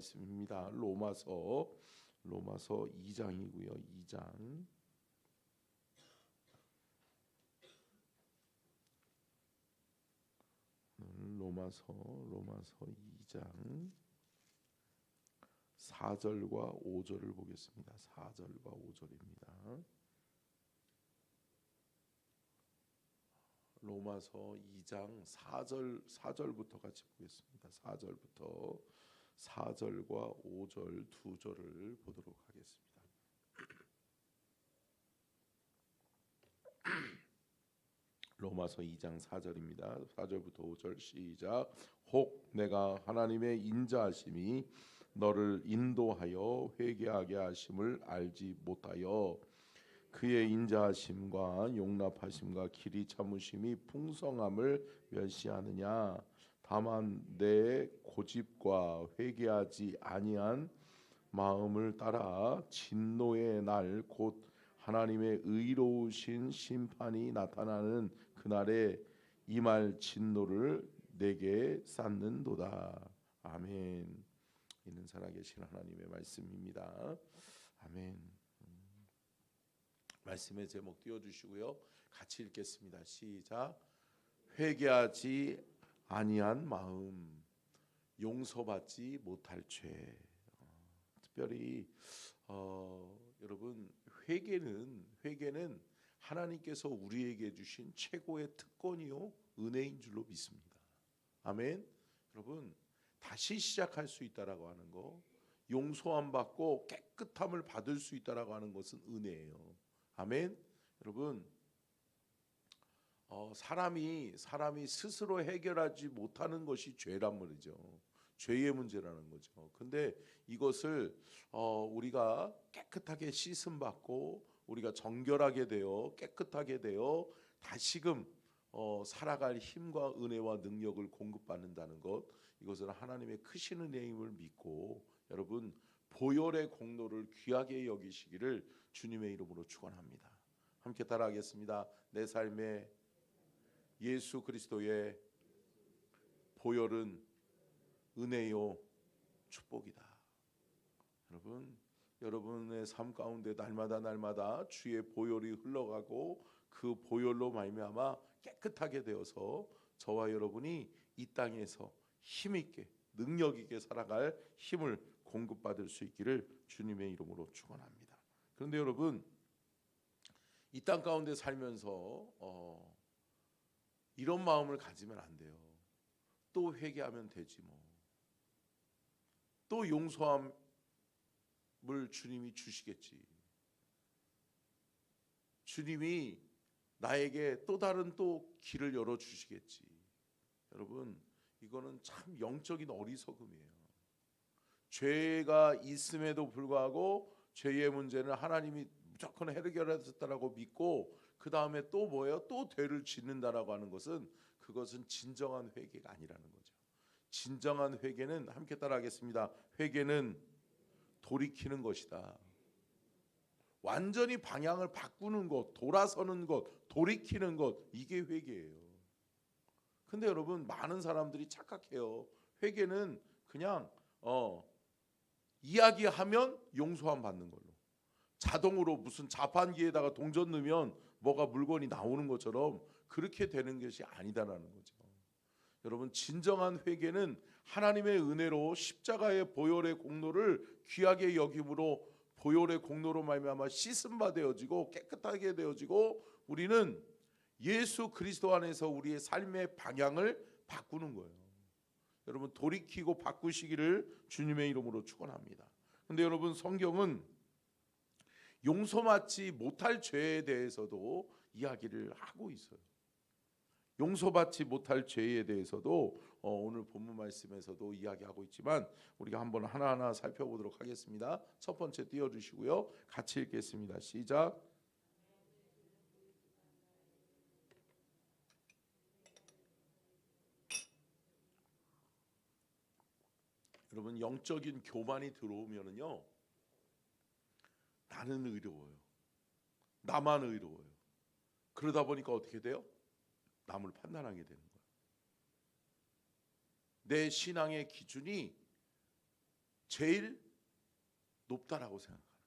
말씀입니다. 로마서 2장이고요. 2장. 로마서 2장 4절과 5절을 보겠습니다. 4절과 5절입니다. 로마서 2장 4절부터 같이 보겠습니다. 4절과 5절 두 절을 보도록 하겠습니다. 로마서 2장 4절입니다. 4절부터 5절 시작. 혹 내가 하나님의 인자하심이 너를 인도하여 회개하게 하심을 알지 못하여 그의 인자하심과 용납하심과 길이 참으심이 풍성함을 멸시하느냐. 다만 내 고집과 회개하지 아니한 마음을 따라 진노의 날 곧 하나님의 의로우신 심판이 나타나는 그날에 임할 진노를 내게 쌓는도다. 아멘. 이는 살아계신 하나님의 말씀입니다. 아멘. 말씀의 제목 띄워주시고요. 같이 읽겠습니다. 시작. 회개하지 아니한 마음, 용서받지 못할 죄. 특별히 여러분 회개는 하나님께서 우리에게 주신 최고의 특권이요 은혜인 줄로 믿습니다. 아멘. 여러분 다시 시작할 수 있다라고 하는 거, 용서함 받고 깨끗함을 받을 수 있다라고 하는 것은 은혜예요. 아멘. 여러분 사람이 스스로 해결하지 못하는 것이 죄란 말이죠. 죄의 문제라는 거죠. 근데 이것을 우리가 깨끗하게 씻음 받고 우리가 정결하게 되어 깨끗하게 되어 다시금 살아갈 힘과 은혜와 능력을 공급받는다는 것, 이것은 하나님의 크신 은혜임을 믿고 여러분 보혈의 공로를 귀하게 여기시기를 주님의 이름으로 축원합니다. 함께 따라하겠습니다. 내 삶에 예수 그리스도의 보혈은 은혜요 축복이다. 여러분의 삶 가운데 날마다 주의 보혈이 흘러가고 그 보혈로 말미암아 깨끗하게 되어서 저와 여러분이 이 땅에서 힘있게 능력 있게 살아갈 힘을 공급받을 수 있기를 주님의 이름으로 축원합니다. 그런데 여러분 이 땅 가운데 살면서 이런 마음을 가지면 안 돼요. 또 회개하면 되지 뭐. 또 용서함을 주님이 주시겠지. 주님이 나에게 또 다른 또 길을 열어 주시겠지. 여러분 이거는 참 영적인 어리석음이에요. 죄가 있음에도 불구하고 죄의 문제는 하나님이 무조건 해결하셨다라고 믿고 그 다음에 또 뭐예요? 또 죄를 짓는다라고 하는 것은 그것은 진정한 회개가 아니라는 거죠. 진정한 회개는 함께 따라하겠습니다. 회개는 돌이키는 것이다. 완전히 방향을 바꾸는 것, 돌아서는 것, 돌이키는 것, 이게 회개예요. 근데 여러분 많은 사람들이 착각해요. 회개는 그냥 이야기하면 용서함 받는 걸로, 자동으로 무슨 자판기에다가 동전 넣으면 뭐가 물건이 나오는 것처럼 그렇게 되는 것이 아니다라는 거죠. 여러분 진정한 회개는 하나님의 은혜로 십자가의 보혈의 공로를 귀하게 여김으로 보혈의 공로로 말미암아 씻음 받아지고 깨끗하게 되어지고 우리는 예수 그리스도 안에서 우리의 삶의 방향을 바꾸는 거예요. 여러분 돌이키고 바꾸시기를 주님의 이름으로 축원합니다. 근데 여러분 성경은 용서받지 못할 죄에 대해서도 이야기를 하고 있어요. 용서받지 못할 죄에 대해서도 오늘 본문 말씀에서도 이야기하고 있지만 우리가 한번 하나하나 살펴보도록 하겠습니다. 첫 번째 띄워주시고요. 같이 읽겠습니다. 시작. 여러분 영적인 교만이 들어오면은요, 나는 의로워요. 나만 의로워요. 그러다 보니까 어떻게 돼요? 남을 판단하게 되는 거예요. 내 신앙의 기준이 제일 높다라고 생각하는 거예요.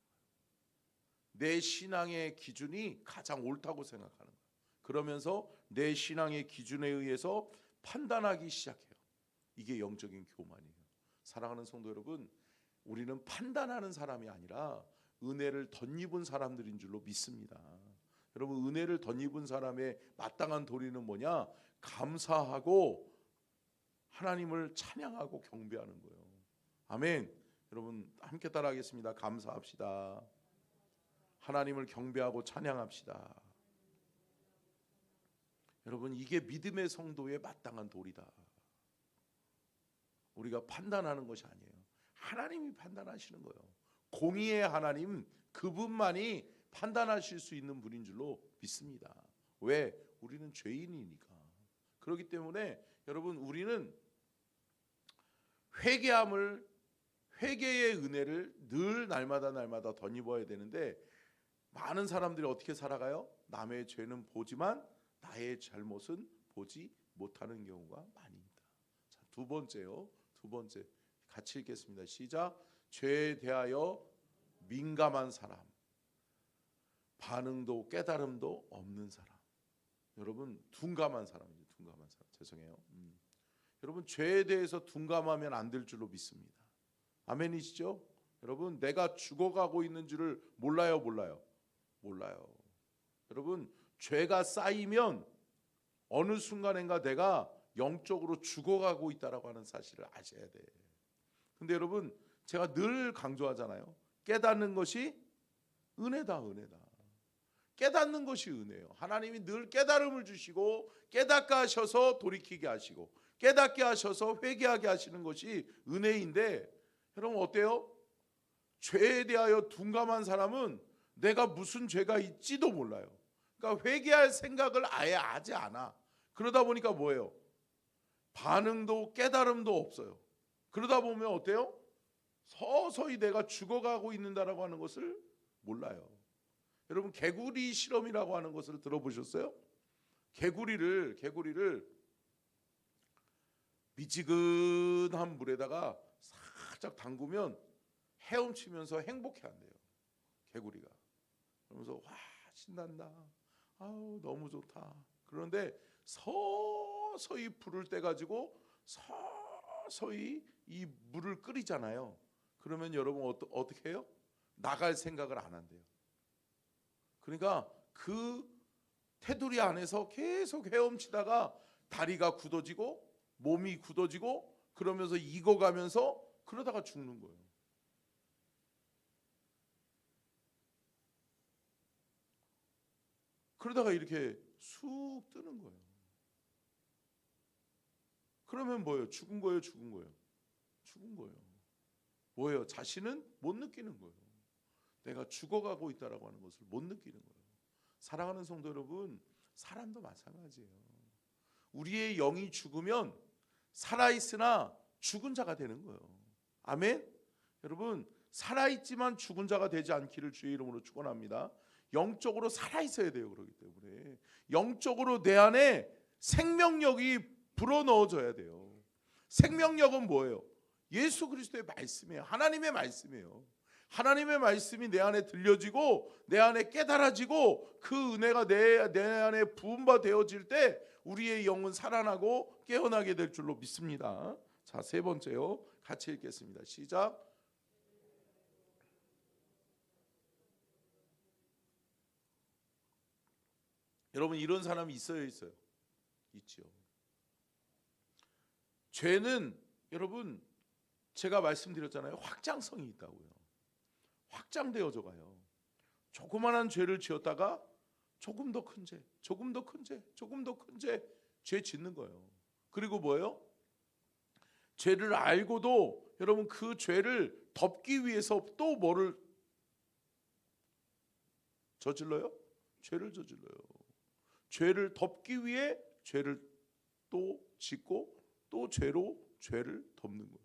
내 신앙의 기준이 가장 옳다고 생각하는 거예요. 그러면서 내 신앙의 기준에 의해서 판단하기 시작해요. 이게 영적인 교만이에요. 사랑하는 성도 여러분, 우리는 판단하는 사람이 아니라 은혜를 덧입은 사람들인 줄로 믿습니다. 여러분, 은혜를 덧입은 사람의 마땅한 도리는 뭐냐? 감사하고 하나님을 찬양하고 경배하는 거예요. 아멘. 여러분 함께 따라하겠습니다. 감사합시다. 하나님을 경배하고 찬양합시다. 여러분, 이게 믿음의 성도의 마땅한 도리다. 우리가 판단하는 것이 아니에요. 하나님이 판단하시는 거예요. 공의의 하나님, 그분만이 판단하실 수 있는 분인 줄로 믿습니다. 왜? 우리는 죄인이니까. 그렇기 때문에 여러분, 우리는 회개의 은혜를 늘 날마다 덧입어야 되는데, 많은 사람들이 어떻게 살아가요? 남의 죄는 보지만 나의 잘못은 보지 못하는 경우가 많습니다. 자, 두 번째요. 두 번째 같이 읽겠습니다. 시작. 죄에 대하여 민감한 사람, 반응도 깨달음도 없는 사람. 여러분, 둔감한 사람이죠. 둔감한 사람. 죄송해요. 여러분, 죄에 대해서 둔감하면 안 될 줄로 믿습니다. 아멘이시죠? 여러분, 내가 죽어가고 있는 줄을 몰라요? 몰라요. 여러분, 죄가 쌓이면 어느 순간인가 내가 영적으로 죽어가고 있다라고 하는 사실을 아셔야 돼. 근데 여러분, 제가 늘 강조하잖아요. 깨닫는 것이 은혜다. 깨닫는 것이 은혜예요. 하나님이 늘 깨달음을 주시고 깨닫게 하셔서 돌이키게 하시고 깨닫게 하셔서 회개하게 하시는 것이 은혜인데, 여러분 어때요? 죄에 대하여 둔감한 사람은 내가 무슨 죄가 있지도 몰라요. 그러니까 회개할 생각을 아예 하지 않아. 그러다 보니까 뭐예요? 반응도 깨달음도 없어요. 그러다 보면 어때요? 서서히 내가 죽어가고 있는다라고 하는 것을 몰라요. 여러분, 개구리 실험이라고 하는 것을 들어보셨어요? 개구리를 미지근한 물에다가 살짝 담그면 헤엄치면서 행복해한대요. 개구리가. 그러면서 와, 신난다. 아우, 너무 좋다. 그런데 서서히 불을 떼 가지고 서서히 이 물을 끓이잖아요. 그러면 여러분 어떻게 해요? 나갈 생각을 안 한대요. 그러니까 그 테두리 안에서 계속 헤엄치다가 다리가 굳어지고 몸이 굳어지고 그러면서 익어가면서 그러다가 죽는 거예요. 그러다가 이렇게 쑥 뜨는 거예요. 그러면 뭐예요? 죽은 거예요? 죽은 거예요. 뭐예요? 자신은 못 느끼는 거예요. 내가 죽어가고 있다라고 하는 것을 못 느끼는 거예요. 사랑하는 성도 여러분, 사람도 마찬가지예요. 우리의 영이 죽으면 살아있으나 죽은 자가 되는 거예요. 아멘? 여러분, 살아있지만 죽은 자가 되지 않기를 주의 이름으로 축원합니다. 영적으로 살아있어야 돼요. 그렇기 때문에 영적으로 내 안에 생명력이 불어넣어져야 돼요. 생명력은 뭐예요? 예수 그리스도의 말씀이에요. 하나님의 말씀이에요. 하나님의 말씀이 내 안에 들려지고 내 안에 깨달아지고 그 은혜가 내 안에 부음바 되어질 때 우리의 영은 살아나고 깨어나게 될 줄로 믿습니다. 자, 세 번째요. 같이 읽겠습니다. 시작. 여러분, 이런 사람이 있어요? 있죠. 죄는 여러분, 제가 말씀드렸잖아요. 확장성이 있다고요. 확장되어져 가요. 조그만한 죄를 지었다가 조금 더 큰 죄, 조금 더 큰 죄, 죄 짓는 거예요. 그리고 뭐예요? 죄를 알고도 여러분 그 죄를 덮기 위해서 또 뭐를 저질러요? 죄를 저질러요. 죄를 덮기 위해 죄를 또 짓고 또 죄로 죄를 덮는 거예요.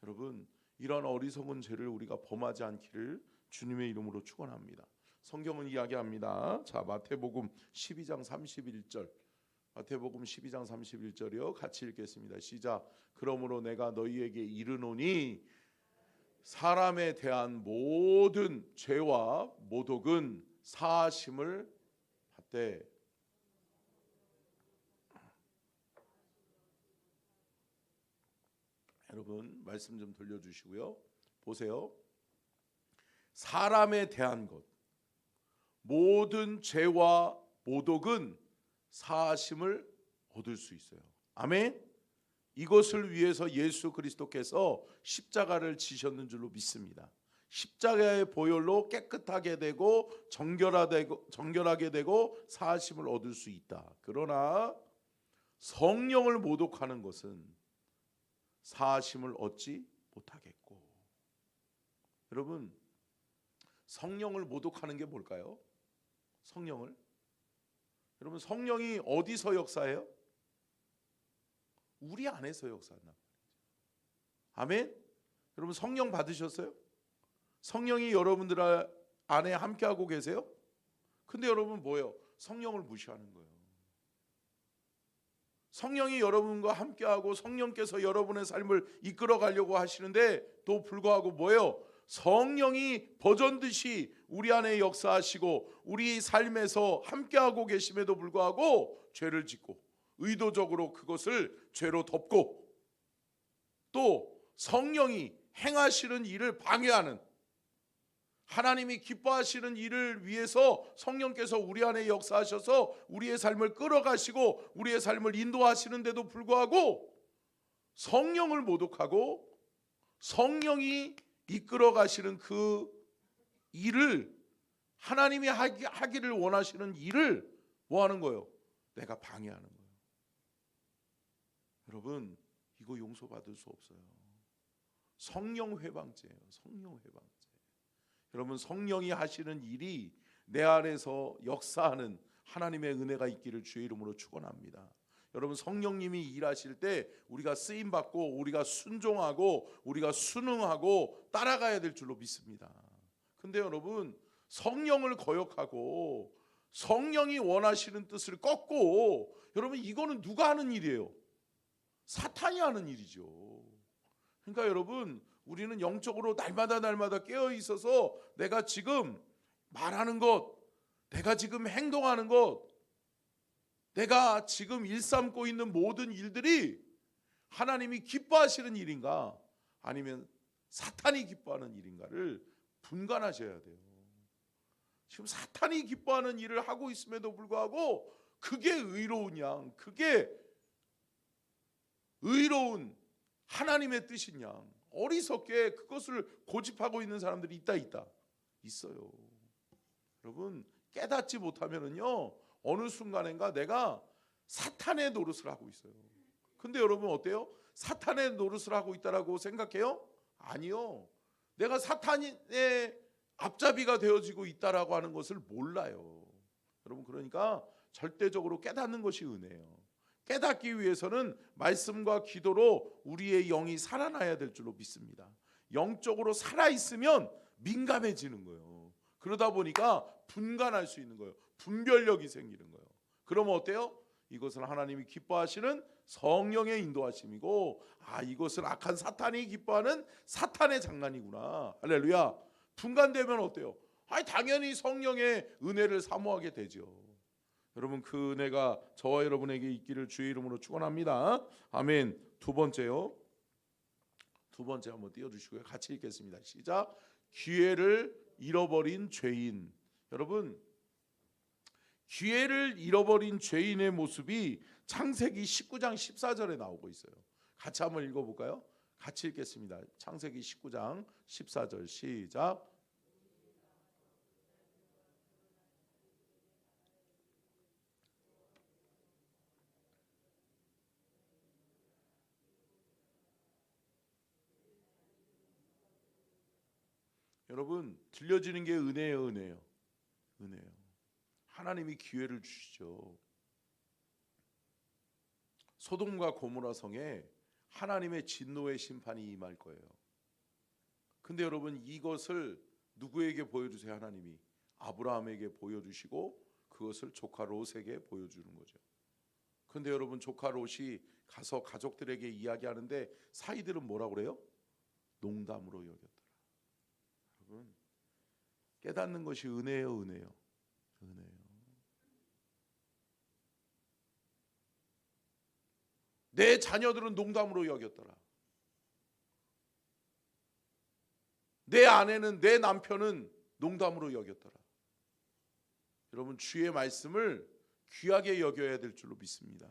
여러분, 이런 어리석은 죄를 우리가 범하지 않기를 주님의 이름으로 축원합니다. 성경은 이야기합니다. 자, 마태복음 12장 31절. 마태복음 12장 31절이요. 같이 읽겠습니다. 시작. 그러므로 내가 너희에게 이르노니 사람에 대한 모든 죄와 모독은 사하심을 받되. 여러분 말씀 좀 돌려주시고요. 보세요. 사람에 대한 것, 모든 죄와 모독은 사하심을 얻을 수 있어요. 아멘. 이것을 위해서 예수 그리스도께서 십자가를 지셨는 줄로 믿습니다. 십자가의 보혈로 깨끗하게 되고 정결하게 되고 사하심을 얻을 수 있다. 그러나 성령을 모독하는 것은 사하심을 얻지 못하겠고. 여러분 성령을 모독하는 게 뭘까요? 성령을, 여러분 성령이 어디서 역사해요? 우리 안에서 역사한다. 아멘. 여러분 성령 받으셨어요? 성령이 여러분들 안에 함께하고 계세요? 근데 여러분 뭐예요? 성령을 무시하는 거예요. 성령이 여러분과 함께하고 성령께서 여러분의 삶을 이끌어 가려고 하시는데 또 불구하고 뭐예요? 성령이 버전듯이 우리 안에 역사하시고 우리 삶에서 함께하고 계심에도 불구하고 죄를 짓고 의도적으로 그것을 죄로 덮고 또 성령이 행하시는 일을 방해하는, 하나님이 기뻐하시는 일을 위해서 성령께서 우리 안에 역사하셔서 우리의 삶을 끌어가시고 우리의 삶을 인도하시는데도 불구하고 성령을 모독하고 성령이 이끌어 가시는 그 일을, 하나님이 하기를 원하시는 일을 뭐 하는 거예요? 내가 방해하는 거예요. 여러분 이거 용서받을 수 없어요. 성령 회방죄예요. 성령 회방죄. 여러분 성령이 하시는 일이 내 안에서 역사하는 하나님의 은혜가 있기를 주의 이름으로 축원합니다. 여러분 성령님이 일하실 때 우리가 쓰임받고 우리가 순종하고 우리가 순응하고 따라가야 될 줄로 믿습니다. 근데 여러분 성령을 거역하고 성령이 원하시는 뜻을 꺾고, 여러분 이거는 누가 하는 일이에요? 사탄이 하는 일이죠. 그러니까 여러분 우리는 영적으로 날마다 깨어 있어서 내가 지금 말하는 것, 내가 지금 행동하는 것, 내가 지금 일삼고 있는 모든 일들이 하나님이 기뻐하시는 일인가 아니면 사탄이 기뻐하는 일인가를 분간하셔야 돼요. 지금 사탄이 기뻐하는 일을 하고 있음에도 불구하고 그게 의로운 양, 그게 의로운 하나님의 뜻인 양, 어리석게 그것을 고집하고 있는 사람들이 있다 있어요. 여러분 깨닫지 못하면은요 어느 순간인가 내가 사탄의 노릇을 하고 있어요. 근데 여러분 어때요? 사탄의 노릇을 하고 있다라고 생각해요? 아니요. 내가 사탄의 앞잡이가 되어지고 있다라고 하는 것을 몰라요. 여러분 그러니까 절대적으로 깨닫는 것이 은혜예요. 깨닫기 위해서는 말씀과 기도로 우리의 영이 살아나야 될 줄로 믿습니다. 영적으로 살아있으면 민감해지는 거예요. 그러다 보니까 분간할 수 있는 거예요. 분별력이 생기는 거예요. 그러면 어때요? 이것은 하나님이 기뻐하시는 성령의 인도하심이고, 이것은 악한 사탄이 기뻐하는 사탄의 장난이구나. 할렐루야. 분간되면 어때요? 당연히 성령의 은혜를 사모하게 되죠. 여러분 그 은혜가 저와 여러분에게 있기를 주의 이름으로 축원합니다. 아멘. 두 번째요. 두 번째 한번 띄워주시고요. 같이 읽겠습니다. 시작. 기회를 잃어버린 죄인. 여러분 기회를 잃어버린 죄인의 모습이 창세기 19장 14절에 나오고 있어요. 같이 한번 읽어볼까요? 같이 읽겠습니다. 창세기 19장 14절 시작. 여러분 들려지는 게 은혜예요. 은혜예요. 하나님이 기회를 주시죠. 소돔과 고모라 성에 하나님의 진노의 심판이 임할 거예요. 근데 여러분 이것을 누구에게 보여주세요? 하나님이 아브라함에게 보여주시고 그것을 조카 롯에게 보여주는 거죠. 근데 여러분 조카 롯이 가서 가족들에게 이야기하는데 사이들은 뭐라고 그래요? 농담으로 여겼더라. 여러분, 깨닫는 것이 은혜예요, 은혜요. 은혜요. 내 자녀들은 농담으로 여겼더라. 내 아내는, 내 남편은 농담으로 여겼더라. 여러분, 주의 말씀을 귀하게 여겨야 될 줄로 믿습니다.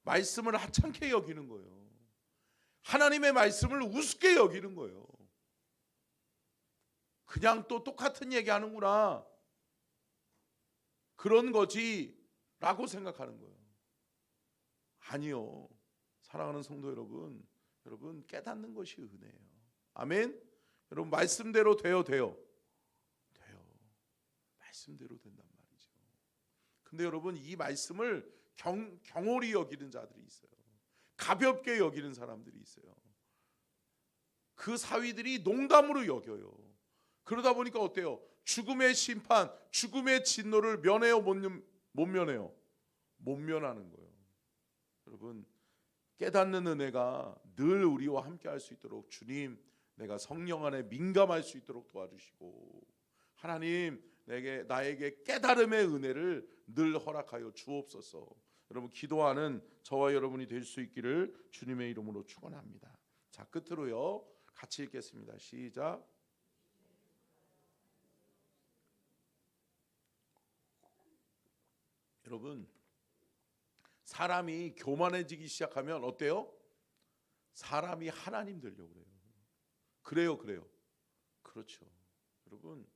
말씀을 하찮게 여기는 거예요. 하나님의 말씀을 우습게 여기는 거예요. 그냥 또 똑같은 얘기 하는구나, 그런 거지 라고 생각하는 거예요. 아니요. 사랑하는 성도 여러분, 여러분 깨닫는 것이 은혜예요. 아멘. 여러분, 말씀대로 돼요. 말씀대로 된단 말이죠. 근데 여러분, 이 말씀을 경홀히 여기는 자들이 있어요. 가볍게 여기는 사람들이 있어요. 그 사위들이 농담으로 여겨요. 그러다 보니까 어때요? 죽음의 심판, 죽음의 진노를 면해요, 못 면해요? 못 면하는 거예요. 여러분, 깨닫는 은혜가 늘 우리와 함께 할 수 있도록 주님, 내가 성령 안에 민감할 수 있도록 도와주시고, 하나님 나에게 깨달음의 은혜를 늘 허락하여 주옵소서. 여러분, 기도하는 저와 여러분이 될 수 있기를 주님의 이름으로 축원합니다. 자, 끝으로요, 같이 읽겠습니다. 시작. 여러분, 사람이 교만해지기 시작하면 어때요? 사람이 하나님 되려고 그래요. 그래요. 그렇죠. 여러분,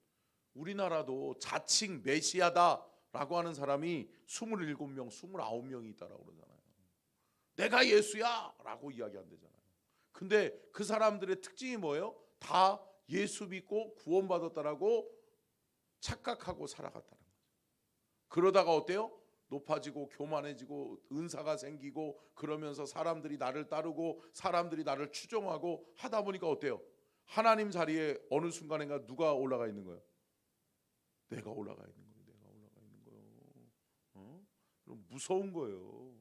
우리나라도 자칭 메시아다라고 하는 사람이 27명, 29명이 있다라고 그러잖아요. 내가 예수야 라고 이야기 안 되잖아요. 근데 그 사람들의 특징이 뭐예요? 다 예수 믿고 구원받았다라고 착각하고 살아갔다는 거죠. 그러다가 어때요? 높아지고 교만해지고 은사가 생기고 그러면서 사람들이 나를 따르고 사람들이 나를 추종하고 하다 보니까 어때요? 하나님 자리에 어느 순간인가 누가 올라가 있는 거예요? 내가 올라가 있는 거예요. 내가 올라가 있는 거예요. 그럼 무서운 거예요.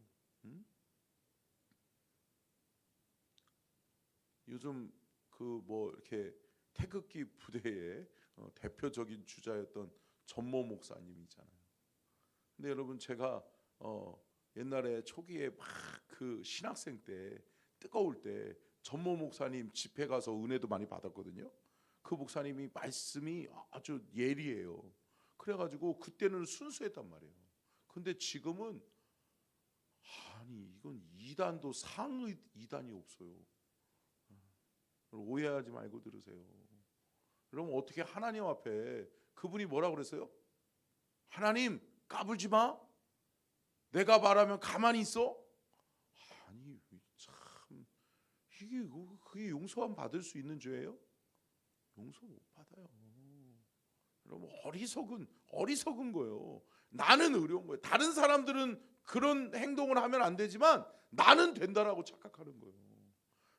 요즘 그 뭐 이렇게 태극기 부대의 대표적인 주자였던 전모 목사님 있잖아요. 근데 여러분, 제가 옛날에 초기에 막 그 신학생 때 뜨거울 때 전모 목사님 집회 가서 은혜도 많이 받았거든요. 그 목사님이 말씀이 아주 예리해요. 그래가지고 그때는 순수했단 말이에요. 근데 지금은 아니 이건 이단도 상의 이단이 없어요. 오해하지 말고 들으세요. 여러분, 어떻게 하나님 앞에 그분이 뭐라고 그랬어요? 하나님 까불지 마. 내가 말하면 가만히 있어. 아니 참, 이게 그게 용서함 받을 수 있는 죄예요? 용서 못 받아요. 여러분, 어리석은 거예요. 나는 의로운 거예요. 다른 사람들은 그런 행동을 하면 안 되지만 나는 된다라고 착각하는 거예요.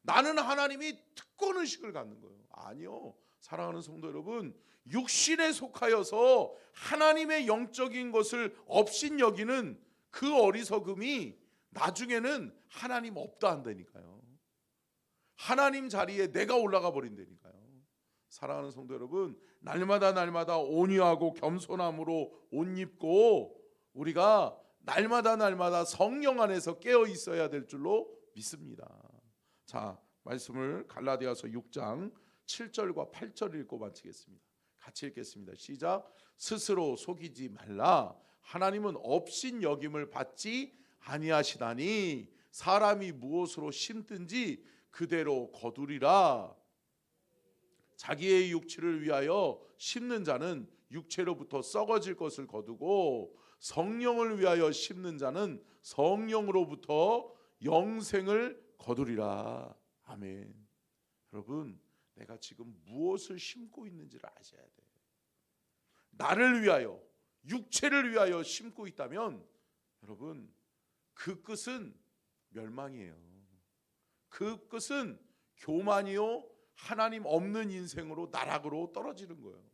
나는 하나님이 특권의식을 갖는 거예요. 아니요. 사랑하는 성도 여러분, 육신에 속하여서 하나님의 영적인 것을 업신여기는 그 어리석음이 나중에는 하나님 없다 한다니까요. 하나님 자리에 내가 올라가 버린다니까요. 사랑하는 성도 여러분, 날마다 온유하고 겸손함으로 옷 입고 우리가 날마다 성령 안에서 깨어 있어야 될 줄로 믿습니다. 자, 말씀을 갈라디아서 6장 7절과 8절 읽고 마치겠습니다. 같이 읽겠습니다. 시작. 스스로 속이지 말라. 하나님은 업신여김을 받지 아니하시다니 사람이 무엇으로 심든지 그대로 거두리라. 자기의 육체를 위하여 심는 자는 육체로부터 썩어질 것을 거두고 성령을 위하여 심는 자는 성령으로부터 영생을 거두리라. 아멘. 여러분, 내가 지금 무엇을 심고 있는지를 아셔야 돼요. 나를 위하여, 육체를 위하여 심고 있다면 여러분, 그 끝은 멸망이에요. 그 끝은 교만이요, 하나님 없는 인생으로 나락으로 떨어지는 거예요.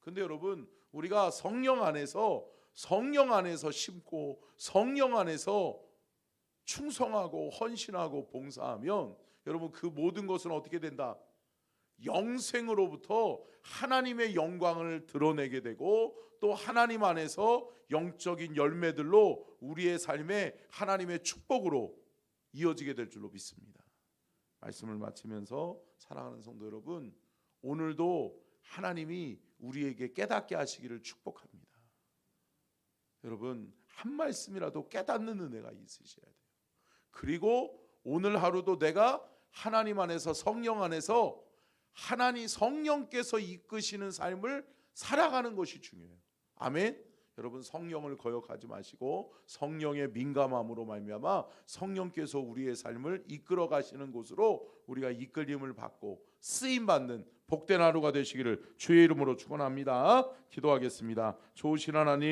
근데 여러분, 우리가 성령 안에서 심고 성령 안에서 충성하고 헌신하고 봉사하면 여러분, 그 모든 것은 어떻게 된다? 영생으로부터 하나님의 영광을 드러내게 되고 또 하나님 안에서 영적인 열매들로 우리의 삶에 하나님의 축복으로 이어지게 될 줄로 믿습니다. 말씀을 마치면서 사랑하는 성도 여러분, 오늘도 하나님이 우리에게 깨닫게 하시기를 축복합니다. 여러분, 한 말씀이라도 깨닫는 은혜가 있으셔야 돼요. 그리고 오늘 하루도 내가 하나님 안에서, 성령 안에서 하나님 성령께서 이끄시는 삶을 살아가는 것이 중요해요. 아멘. 여러분, 성령을 거역하지 마시고 성령의 민감함으로 말미암아 성령께서 우리의 삶을 이끌어 가시는 곳으로 우리가 이끌림을 받고 쓰임 받는 복된 하루가 되시기를 주의 이름으로 축원합니다. 기도하겠습니다. 좋으신 하나님,